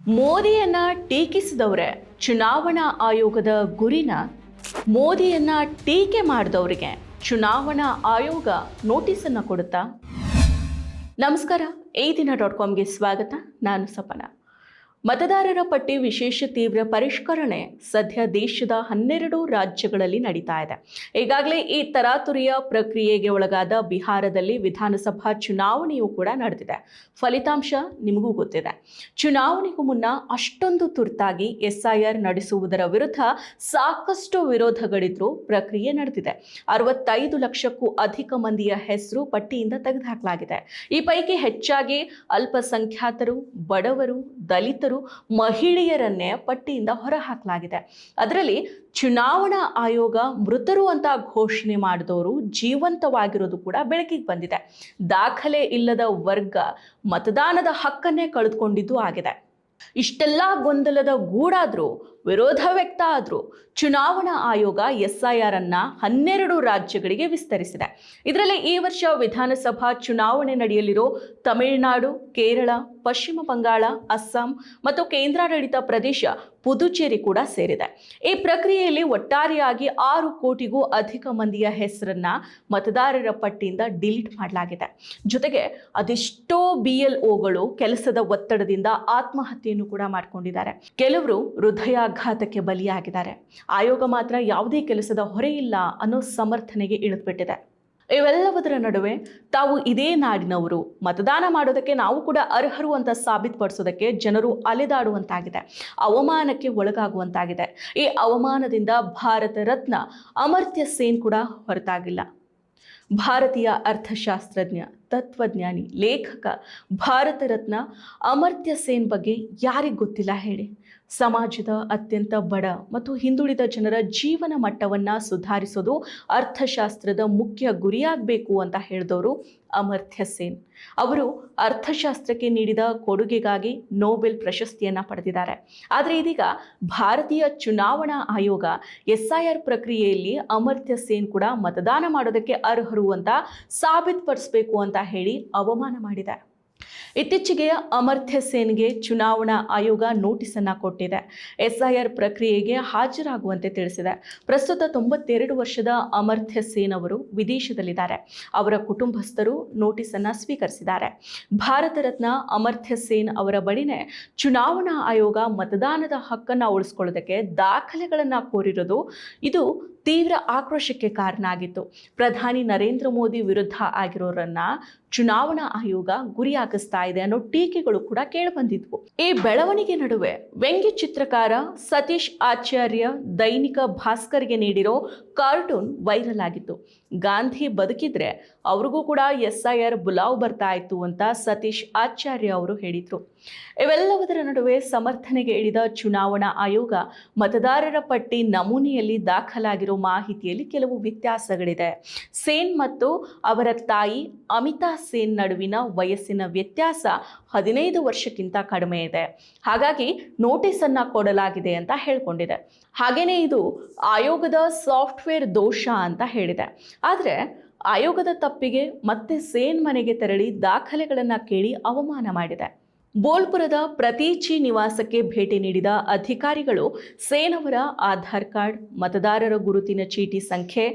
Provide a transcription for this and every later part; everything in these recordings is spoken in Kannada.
ಮೋದಿಯನ್ನ ಟೀಕಿಸಿದವರೇ ಚುನಾವಣಾ ಆಯೋಗದ ಗುರಿನ ಮೋದಿಯನ್ನ ಟೀಕೆ ಮಾಡಿದವರಿಗೆ ಚುನಾವಣಾ ಆಯೋಗ ನೋಟಿಸನ್ನು ಕೊಡುತ್ತಾ? ನಮಸ್ಕಾರ, ಈ ದಿನ.comಗೆ ಸ್ವಾಗತ. ನಾನು ಸಪನ. ಮತದಾರರ ಪಟ್ಟಿ ವಿಶೇಷ ತೀವ್ರ ಪರಿಷ್ಕರಣೆ ಸದ್ಯ ದೇಶದ 12 ರಾಜ್ಯಗಳಲ್ಲಿ ನಡೀತಾ ಇದೆ. ಈಗಾಗಲೇ ಈ ತರಾತುರಿಯ ಪ್ರಕ್ರಿಯೆಗೆ ಒಳಗಾದ ಬಿಹಾರದಲ್ಲಿ ವಿಧಾನಸಭಾ ಚುನಾವಣೆಯೂ ಕೂಡ ನಡೆದಿದೆ. ಫಲಿತಾಂಶ ನಿಮಗೂ ಗೊತ್ತಿದೆ. ಚುನಾವಣೆಗೂ ಮುನ್ನ ಅಷ್ಟೊಂದು ತುರ್ತಾಗಿ SIR ನಡೆಸುವುದರ ವಿರುದ್ಧ ಸಾಕಷ್ಟು ವಿರೋಧಗಳಿದ್ರೂ ಪ್ರಕ್ರಿಯೆ ನಡೆದಿದೆ. 65 ಲಕ್ಷಕ್ಕೂ ಅಧಿಕ ಮಂದಿಯ ಹೆಸರು ಪಟ್ಟಿಯಿಂದ ತೆಗೆದುಹಾಕಲಾಗಿದೆ. ಈ ಪೈಕಿ ಹೆಚ್ಚಾಗಿ ಅಲ್ಪಸಂಖ್ಯಾತರು, ಬಡವರು, ದಲಿತರು, ಮಹಿಳೆಯರನ್ನೇ ಪಟ್ಟಿಯಿಂದ ಹೊರಹಾಕಲಾಗಿದೆ. ಅದರಲ್ಲಿ ಚುನಾವಣಾ ಆಯೋಗ ಮೃತರು ಅಂತ ಘೋಷಣೆ ಮಾಡಿದವರು ಜೀವಂತವಾಗಿರೋದು ಕೂಡ ಬೆಳಕಿಗೆ ಬಂದಿದೆ. ದಾಖಲೆ ಇಲ್ಲದ ವರ್ಗ ಮತದಾನದ ಹಕ್ಕನ್ನೇ ಕಳೆದುಕೊಂಡಿದ್ದು ಆಗಿದೆ. ಇಷ್ಟೆಲ್ಲ ಗೊಂದಲದ ಗೂಡಾದ್ರೂ, ವಿರೋಧ ವ್ಯಕ್ತ ಆದ್ರೂ ಚುನಾವಣಾ ಆಯೋಗ SIR ಅನ್ನ 12 ರಾಜ್ಯಗಳಿಗೆ ವಿಸ್ತರಿಸಿದೆ. ಇದರಲ್ಲಿ ಈ ವರ್ಷ ವಿಧಾನಸಭಾ ಚುನಾವಣೆ ನಡೆಯಲಿರೋ ತಮಿಳುನಾಡು, ಕೇರಳ, ಪಶ್ಚಿಮ ಬಂಗಾಳ, ಅಸ್ಸಾಂ ಮತ್ತು ಕೇಂದ್ರಾಡಳಿತ ಪ್ರದೇಶ ಪುದುಚೇರಿ ಕೂಡ ಸೇರಿದೆ. ಈ ಪ್ರಕ್ರಿಯೆಯಲ್ಲಿ ಒಟ್ಟಾರೆಯಾಗಿ 6 ಕೋಟಿಗೂ ಅಧಿಕ ಮಂದಿಯ ಹೆಸರನ್ನ ಮತದಾರರ ಪಟ್ಟಿಯಿಂದ ಡಿಲೀಟ್ ಮಾಡಲಾಗಿದೆ. ಜೊತೆಗೆ ಅದೆಷ್ಟೋ BLOಗಳು ಕೆಲಸದ ಒತ್ತಡದಿಂದ ಆತ್ಮಹತ್ಯೆಯನ್ನು ಕೂಡ ಮಾಡಿಕೊಂಡಿದ್ದಾರೆ. ಕೆಲವರು ಹೃದಯಾಘಾತಕ್ಕೆ ಬಲಿಯಾಗಿದ್ದಾರೆ. ಆಯೋಗ ಮಾತ್ರ ಯಾವುದೇ ಕೆಲಸದ ಹೊರೆ ಇಲ್ಲ ಅನ್ನೋ ಸಮರ್ಥನೆಗೆ ಇಳಿದ್ಬಿಟ್ಟಿದೆ. ಇವೆಲ್ಲದರ ನಡುವೆ ತಾವು ಇದೇ ನಾಡಿನವರು, ಮತದಾನ ಮಾಡೋದಕ್ಕೆ ನಾವು ಕೂಡ ಅರ್ಹರು ಅಂತ ಸಾಬೀತುಪಡಿಸೋದಕ್ಕೆ ಜನರು ಅಲೆದಾಡುವಂತಾಗಿದೆ, ಅವಮಾನಕ್ಕೆ ಒಳಗಾಗುವಂತಾಗಿದೆ. ಈ ಅವಮಾನದಿಂದ ಭಾರತ ರತ್ನ ಅಮರ್ತ್ಯ ಸೇನ್ ಕೂಡ ಹೊರತಾಗಿಲ್ಲ. ಭಾರತೀಯ ಅರ್ಥಶಾಸ್ತ್ರಜ್ಞ, ತತ್ವಜ್ಞಾನಿ, ಲೇಖಕ, ಭಾರತ ರತ್ನ ಅಮರ್ತ್ಯ ಸೇನ್ ಬಗ್ಗೆ ಯಾರಿಗೆ ಗೊತ್ತಿಲ್ಲ ಹೇಳಿ? ಸಮಾಜದ ಅತ್ಯಂತ ಬಡ ಮತ್ತು ಹಿಂದುಳಿದ ಜನರ ಜೀವನ ಮಟ್ಟವನ್ನು ಸುಧಾರಿಸೋದು ಅರ್ಥಶಾಸ್ತ್ರದ ಮುಖ್ಯ ಗುರಿಯಾಗಬೇಕು ಅಂತ ಹೇಳಿದವರು ಅಮರ್ತ್ಯ ಸೇನ್. ಅವರು ಅರ್ಥಶಾಸ್ತ್ರಕ್ಕೆ ನೀಡಿದ ಕೊಡುಗೆಗಾಗಿ ನೊಬೆಲ್ ಪ್ರಶಸ್ತಿಯನ್ನು ಪಡೆದಿದ್ದಾರೆ. ಆದರೆ ಇದೀಗ ಭಾರತೀಯ ಚುನಾವಣಾ ಆಯೋಗ SIR ಪ್ರಕ್ರಿಯೆಯಲ್ಲಿ ಅಮರ್ತ್ಯ ಸೇನ್ ಕೂಡ ಮತದಾನ ಮಾಡೋದಕ್ಕೆ ಅರ್ಹರು ಅಂತ ಸಾಬೀತುಪಡಿಸಬೇಕು ಅಂತ ಹೇಳಿ ಅವಮಾನ ಮಾಡಿದೆ. ಇತ್ತೀಚೆಗೆ ಅಮರ್ತ್ಯ ಸೇನ್ಗೆ ಚುನಾವಣಾ ಆಯೋಗ ನೋಟಿಸನ್ನು ಕೊಟ್ಟಿದೆ. SIR ಪ್ರಕ್ರಿಯೆಗೆ ಹಾಜರಾಗುವಂತೆ ತಿಳಿಸಿದೆ. ಪ್ರಸ್ತುತ 92 ವರ್ಷದ ಅಮರ್ತ್ಯ ಸೇನ್ ಅವರು ವಿದೇಶದಲ್ಲಿದ್ದಾರೆ. ಅವರ ಕುಟುಂಬಸ್ಥರು ನೋಟಿಸನ್ನು ಸ್ವೀಕರಿಸಿದ್ದಾರೆ. ಭಾರತ ರತ್ನ ಅಮರ್ತ್ಯ ಸೇನ್ ಅವರ ಬಳಿನೇ ಚುನಾವಣಾ ಆಯೋಗ ಮತದಾನದ ಹಕ್ಕನ್ನು ಉಳಿಸ್ಕೊಳ್ಳೋದಕ್ಕೆ ದಾಖಲೆಗಳನ್ನು ಕೋರಿರೋದು ಇದು ತೀವ್ರ ಆಕ್ರೋಶಕ್ಕೆ ಕಾರಣ ಆಗಿತ್ತು. ಪ್ರಧಾನಿ ನರೇಂದ್ರ ಮೋದಿ ವಿರುದ್ಧ ಆಗಿರೋರನ್ನ ಚುನಾವಣಾ ಆಯೋಗ ಗುರಿಯಾಗಿಸ್ತಾ ಇದೆ ಅನ್ನೋ ಟೀಕೆಗಳು ಕೂಡ ಕೇಳಿಬಂದಿದ್ವು. ಈ ಬೆಳವಣಿಗೆ ನಡುವೆ ವ್ಯಂಗ್ಯ ಚಿತ್ರಕಾರ ಸತೀಶ್ ಆಚಾರ್ಯ ದೈನಿಕ ಭಾಸ್ಕರ್ಗೆ ನೀಡಿರೋ ಕಾರ್ಟೂನ್ ವೈರಲ್ ಆಗಿತ್ತು. ಗಾಂಧಿ ಬದುಕಿದ್ರೆ ಅವ್ರಿಗೂ ಕೂಡ SIR ಬುಲಾವ್ ಬರ್ತಾ ಇತ್ತು ಅಂತ ಸತೀಶ್ ಆಚಾರ್ಯ ಅವರು ಹೇಳಿದ್ರು. ಇವೆಲ್ಲದರ ನಡುವೆ ಸಮರ್ಥನೆಗೆ ಇಳಿದ ಚುನಾವಣಾ ಆಯೋಗ ಮತದಾರರ ಪಟ್ಟಿ ನಮೂನೆಯಲ್ಲಿ ದಾಖಲಾಗಿರೋ ಮಾಹಿತಿಯಲ್ಲಿ ಕೆಲವು ವ್ಯತ್ಯಾಸಗಳಿದೆ. ಸೇನ್ ಮತ್ತು ಅವರ ತಾಯಿ ಅಮಿತಾ ಸೇನ್ ನಡುವಿನ ವಯಸ್ಸಿನ ವ್ಯತ್ಯಾಸ 15 ವರ್ಷಕ್ಕಿಂತ ಕಡಿಮೆ ಇದೆ. ಹಾಗಾಗಿ ನೋಟಿಸ್ ಅನ್ನ ಕೊಡಲಾಗಿದೆ ಅಂತ ಹೇಳ್ಕೊಂಡಿದೆ. ಹಾಗೇನೇ ಇದು ಆಯೋಗದ ಸಾಫ್ಟ್ವೇರ್ ದೋಷ ಅಂತ ಹೇಳಿದೆ. ಆದರೆ ಆಯೋಗದ ತಪ್ಪಿಗೆ ಮತ್ತೆ ಸೇನ್ ಮನೆಗೆ ತೆರಳಿ ದಾಖಲೆಗಳನ್ನು ಕೇಳಿ ಅವಮಾನ ಮಾಡಿದೆ. ಬೋಲ್ಪುರದ ಪ್ರತೀಚಿ ನಿವಾಸಕ್ಕೆ ಭೇಟಿ ನೀಡಿದ ಅಧಿಕಾರಿಗಳು ಸೇನ್ ಅವರ ಆಧಾರ್ ಕಾರ್ಡ್, ಮತದಾರರ ಗುರುತಿನ ಚೀಟಿ ಸಂಖ್ಯೆ,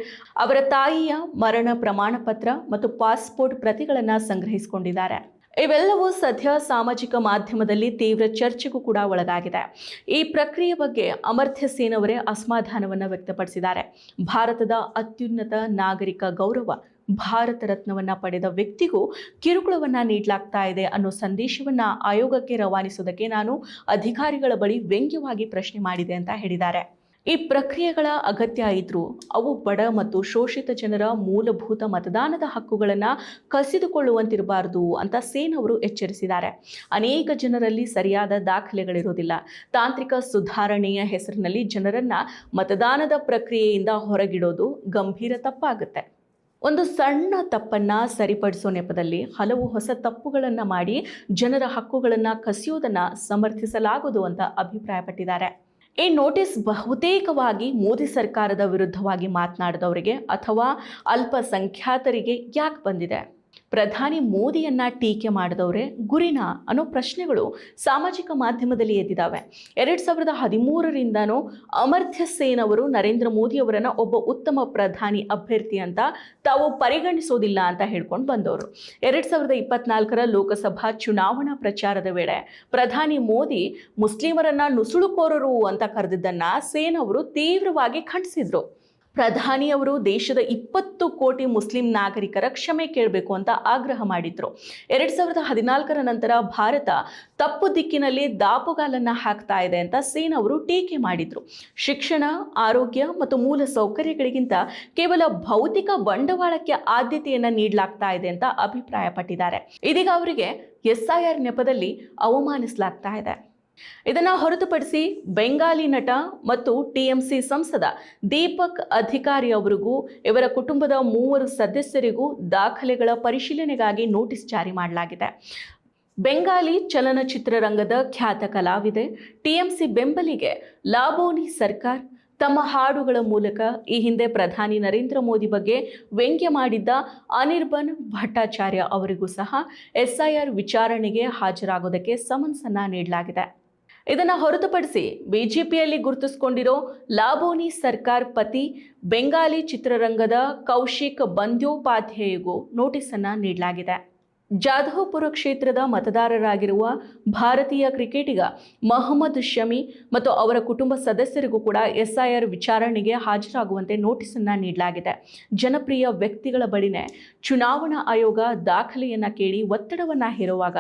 ಅವರ ತಾಯಿಯ ಮರಣ ಪ್ರಮಾಣ ಪತ್ರ ಮತ್ತು ಪಾಸ್ಪೋರ್ಟ್ ಪ್ರತಿಗಳನ್ನು ಸಂಗ್ರಹಿಸಿಕೊಂಡಿದ್ದಾರೆ. ಇವೆಲ್ಲವೂ ಸದ್ಯ ಸಾಮಾಜಿಕ ಮಾಧ್ಯಮದಲ್ಲಿ ತೀವ್ರ ಚರ್ಚೆಗೂ ಕೂಡ ಒಳಗಾಗಿದೆ. ಈ ಪ್ರಕ್ರಿಯೆ ಬಗ್ಗೆ ಅಮರ್ತ್ಯ ಸೇನ್ ಅವರೇ ಅಸಮಾಧಾನವನ್ನು ವ್ಯಕ್ತಪಡಿಸಿದ್ದಾರೆ. ಭಾರತದ ಅತ್ಯುನ್ನತ ನಾಗರಿಕ ಗೌರವ ಭಾರತ ರತ್ನವನ್ನ ಪಡೆದ ವ್ಯಕ್ತಿಗೂ ಕಿರುಕುಳವನ್ನ ನೀಡಲಾಗ್ತಾ ಇದೆ ಅನ್ನೋ ಸಂದೇಶವನ್ನ ಆಯೋಗಕ್ಕೆ ರವಾನಿಸೋದಕ್ಕೆ ನಾನು ಅಧಿಕಾರಿಗಳ ಬಳಿ ವ್ಯಂಗ್ಯವಾಗಿ ಪ್ರಶ್ನೆ ಮಾಡಿದೆ ಅಂತ ಹೇಳಿದ್ದಾರೆ. ಈ ಪ್ರಕ್ರಿಯೆಗಳ ಅಗತ್ಯ ಇದ್ರೂ ಅವು ಬಡ ಮತ್ತು ಶೋಷಿತ ಜನರ ಮೂಲಭೂತ ಮತದಾನದ ಹಕ್ಕುಗಳನ್ನು ಕಸಿದುಕೊಳ್ಳುವಂತಿರಬಾರದು ಅಂತ ಸೇನ್ ಅವರು ಎಚ್ಚರಿಸಿದ್ದಾರೆ. ಅನೇಕ ಜನರಲ್ಲಿ ಸರಿಯಾದ ದಾಖಲೆಗಳಿರೋದಿಲ್ಲ. ತಾಂತ್ರಿಕ ಸುಧಾರಣೆಯ ಹೆಸರಿನಲ್ಲಿ ಜನರನ್ನ ಮತದಾನದ ಪ್ರಕ್ರಿಯೆಯಿಂದ ಹೊರಗಿಡೋದು ಗಂಭೀರ ತಪ್ಪಾಗುತ್ತೆ. ಒಂದು ಸಣ್ಣ ತಪ್ಪನ್ನ ಸರಿಪಡಿಸೋ ನೆಪದಲ್ಲಿ ಹಲವು ಹೊಸ ತಪ್ಪುಗಳನ್ನು ಮಾಡಿ ಜನರ ಹಕ್ಕುಗಳನ್ನು ಕಸಿಯೋದನ್ನ ಸಮರ್ಥಿಸಲಾಗದು ಅಂತ ಅಭಿಪ್ರಾಯಪಟ್ಟಿದ್ದಾರೆ. ಈ ನೋಟಿಸ್ ಬಹುತೇಕವಾಗಿ ಮೋದಿ ಸರ್ಕಾರದ ವಿರುದ್ಧವಾಗಿ ಮಾತನಾಡಿದವರಿಗೆ ಅಥವಾ ಅಲ್ಪಸಂಖ್ಯಾತರಿಗೆ ಯಾಕೆ ಬಂದಿದೆ? ಪ್ರಧಾನಿ ಮೋದಿಯನ್ನ ಟೀಕೆ ಮಾಡಿದವ್ರೆ ಗುರಿನ ಅನ್ನೋ ಪ್ರಶ್ನೆಗಳು ಸಾಮಾಜಿಕ ಮಾಧ್ಯಮದಲ್ಲಿ ಎದ್ದಿದ್ದಾವೆ. 2013ರಿಂದನೂ ಅಮರ್ತ್ಯ ಸೇನ್ ಅವರು ನರೇಂದ್ರ ಮೋದಿ ಅವರನ್ನ ಒಬ್ಬ ಉತ್ತಮ ಪ್ರಧಾನಿ ಅಭ್ಯರ್ಥಿ ಅಂತ ತಾವು ಪರಿಗಣಿಸೋದಿಲ್ಲ ಅಂತ ಹೇಳ್ಕೊಂಡು ಬಂದವರು. 2024ರ ಲೋಕಸಭಾ ಚುನಾವಣಾ ಪ್ರಚಾರದ ವೇಳೆ ಪ್ರಧಾನಿ ಮೋದಿ ಮುಸ್ಲಿಮರನ್ನ ನುಸುಳುಕೋರರು ಅಂತ ಕರೆದಿದ್ದನ್ನ ಸೇನ್ ಅವರು ತೀವ್ರವಾಗಿ ಖಂಡಿಸಿದ್ರು. ಪ್ರಧಾನಿಯವರು ದೇಶದ 20 ಕೋಟಿ ಮುಸ್ಲಿಂ ನಾಗರಿಕರ ಕ್ಷಮೆ ಕೇಳಬೇಕು ಅಂತ ಆಗ್ರಹ ಮಾಡಿದ್ರು. 2014ರ ನಂತರ ಭಾರತ ತಪ್ಪು ದಿಕ್ಕಿನಲ್ಲಿ ದಾಪುಗಾಲನ್ನ ಹಾಕ್ತಾ ಇದೆ ಅಂತ ಸೇನ್ ಅವರು ಟೀಕೆ ಮಾಡಿದ್ರು. ಶಿಕ್ಷಣ, ಆರೋಗ್ಯ ಮತ್ತು ಮೂಲ ಸೌಕರ್ಯಗಳಿಗಿಂತ ಕೇವಲ ಭೌತಿಕ ಬಂಡವಾಳಕ್ಕೆ ಆದ್ಯತೆಯನ್ನ ನೀಡಲಾಗ್ತಾ ಇದೆ ಅಂತ ಅಭಿಪ್ರಾಯಪಟ್ಟಿದ್ದಾರೆ. ಇದೀಗ ಅವರಿಗೆ SIR ನೆಪದಲ್ಲಿ ಅವಮಾನಿಸಲಾಗ್ತಾ ಇದೆ. ಇದನ್ನು ಹೊರತುಪಡಿಸಿ ಬೆಂಗಾಲಿ ನಟ ಮತ್ತು TMC ಸಂಸದ ದೀಪಕ್ ಅಧಿಕಾರಿ ಅವರಿಗೂ ಇವರ ಕುಟುಂಬದ 3 ಸದಸ್ಯರಿಗೂ ದಾಖಲೆಗಳ ಪರಿಶೀಲನೆಗಾಗಿ ನೋಟಿಸ್ ಜಾರಿ ಮಾಡಲಾಗಿದೆ. ಬೆಂಗಾಲಿ ಚಲನಚಿತ್ರರಂಗದ ಖ್ಯಾತ ಕಲಾವಿದೆ TMC ಬೆಂಬಲಿಗೆ ಲಾಬೋನಿ ಸರ್ಕಾರ್ ತಮ್ಮ ಹಾಡುಗಳ ಮೂಲಕ ಈ ಹಿಂದೆ ಪ್ರಧಾನಿ ನರೇಂದ್ರ ಮೋದಿ ಬಗ್ಗೆ ವ್ಯಂಗ್ಯ ಮಾಡಿದ್ದ ಅನಿರ್ಬನ್ ಭಟ್ಟಾಚಾರ್ಯ ಅವರಿಗೂ ಸಹ SIR ವಿಚಾರಣೆಗೆ ಹಾಜರಾಗೋದಕ್ಕೆ ಸಮನ್ಸನ್ನ ನೀಡಲಾಗಿದೆ. ಇದನ್ನು ಹೊರತುಪಡಿಸಿ ಬಿಜೆಪಿಯಲ್ಲಿ ಗುರುತಿಸಿಕೊಂಡಿರೋ ಲಾಬೋನಿ ಸರ್ಕಾರ್ ಪತಿ ಬೆಂಗಾಲಿ ಚಿತ್ರರಂಗದ ಕೌಶಿಕ್ ಬಂದ್ಯೋಪಾಧ್ಯಾಯಗೂ ನೋಟಿಸನ್ನು ನೀಡಲಾಗಿದೆ. ಜಾಧವ್ಪುರ ಕ್ಷೇತ್ರದ ಮತದಾರರಾಗಿರುವ ಭಾರತೀಯ ಕ್ರಿಕೆಟಿಗ ಮೊಹಮ್ಮದ್ ಶಮಿ ಮತ್ತು ಅವರ ಕುಟುಂಬ ಸದಸ್ಯರಿಗೂ ಕೂಡ SIR ವಿಚಾರಣೆಗೆ ಹಾಜರಾಗುವಂತೆ ನೋಟಿಸನ್ನು ನೀಡಲಾಗಿದೆ. ಜನಪ್ರಿಯ ವ್ಯಕ್ತಿಗಳ ಬಳಿನೇ ಚುನಾವಣಾ ಆಯೋಗ ದಾಖಲೆಯನ್ನು ಕೇಳಿ ಒತ್ತಡವನ್ನು ಹೇರುವಾಗ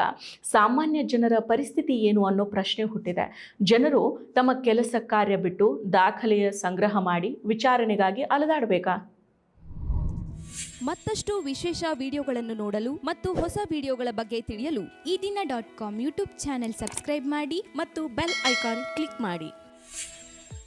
ಸಾಮಾನ್ಯ ಜನರ ಪರಿಸ್ಥಿತಿ ಏನು ಅನ್ನೋ ಪ್ರಶ್ನೆ ಹುಟ್ಟಿದೆ. ಜನರು ತಮ್ಮ ಕೆಲಸ ಕಾರ್ಯ ಬಿಟ್ಟು ದಾಖಲೆಯ ಸಂಗ್ರಹ ಮಾಡಿ ವಿಚಾರಣೆಗಾಗಿ ಅಲೆದಾಡಬೇಕಾ? ಮತ್ತಷ್ಟು ವಿಶೇಷ ವಿಡಿಯೋಗಳನ್ನು ನೋಡಲು ಮತ್ತು ಹೊಸ ವಿಡಿಯೋಗಳ ಬಗ್ಗೆ ತಿಳಿಯಲು ಈ ದಿನ .com ಯೂಟ್ಯೂಬ್ ಚಾನೆಲ್ ಸಬ್ಸ್ಕ್ರೈಬ್ ಮಾಡಿ ಮತ್ತು ಬೆಲ್ ಐಕಾನ್ ಕ್ಲಿಕ್ ಮಾಡಿ.